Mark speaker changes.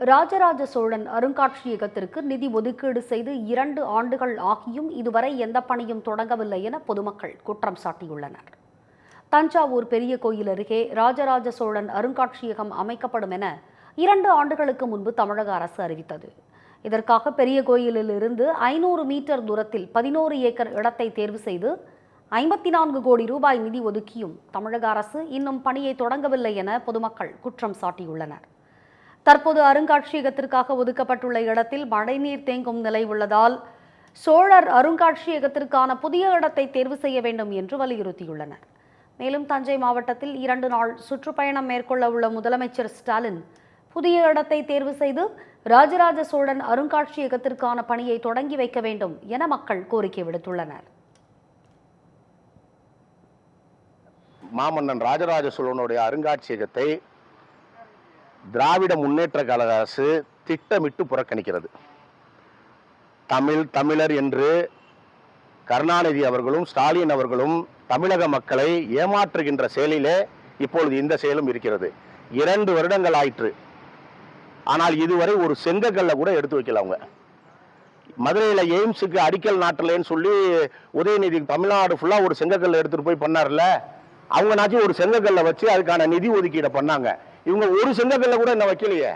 Speaker 1: ராஜராஜ சோழன் அருங்காட்சியகத்திற்கு நிதி ஒதுக்கீடு செய்து 2 ஆண்டுகள் ஆகியும் இதுவரை எந்த பணியும் தொடங்கவில்லை என பொதுமக்கள் குற்றம் சாட்டியுள்ளனர். தஞ்சாவூர் பெரிய கோயில் அருகே ராஜராஜ சோழன் அருங்காட்சியகம் அமைக்கப்படும் என 2 ஆண்டுகளுக்கு முன்பு தமிழக அரசு அறிவித்தது. இதற்காக பெரிய கோயிலில் இருந்து 500 மீட்டர் தூரத்தில் 11 ஏக்கர் இடத்தை தேர்வு செய்து 54 கோடி ரூபாய் நிதி ஒதுக்கியும் தமிழக அரசு இன்னும் பணியை தொடங்கவில்லை என பொதுமக்கள் குற்றம் சாட்டியுள்ளனர். தற்போது அருங்காட்சியகத்திற்காக ஒதுக்கப்பட்டுள்ள இடத்தில் மழைநீர் தேங்கும் நிலை உள்ளதால் சோழர் அருங்காட்சியகத்திற்கான புதிய இடத்தை தேர்வு செய்ய வேண்டும் என்று வலியுறுத்தியுள்ளனர். மேலும் தஞ்சை மாவட்டத்தில் 2 நாள் சுற்றுப்பயணம் மேற்கொள்ள உள்ள முதலமைச்சர் ஸ்டாலின் புதிய இடத்தை தேர்வு செய்து ராஜராஜ சோழன் அருங்காட்சியகத்திற்கான பணியை தொடங்கி வைக்க வேண்டும் என மக்கள் கோரிக்கை விடுத்துள்ளனர்.
Speaker 2: மாமன்னன் ராஜராஜ சோழனுடைய அருங்காட்சியகத்தை திராவிட முன்னேற்ற கழக அரசு திட்டமிட்டு புறக்கணிக்கிறது. தமிழர் என்று கருணாநிதி அவர்களும் ஸ்டாலின் அவர்களும் தமிழக மக்களை ஏமாற்றுகின்ற செயலிலே இப்பொழுது இந்த செயலும் இருக்கிறது. 2 வருடங்கள் ஆயிற்று. ஆனால் இதுவரை ஒரு செங்கக்கல்ல கூட எடுத்து வைக்கல. அவங்க மதுரையில் எய்ம்ஸுக்கு அடிக்கல் நாட்டலன்னு சொல்லி உதயநிதி தமிழ்நாடு ஃபுல்லா ஒரு செங்கக்கல்ல எடுத்துட்டு போய் பண்ணார்ல, அவங்கனாச்சும் ஒரு செங்கக்கல்ல வச்சு அதுக்கான நிதி ஒதுக்கீடை பண்ணாங்க. இவங்க ஒரு செங்கக்கல்ல கூட என்ன வைக்கலையே.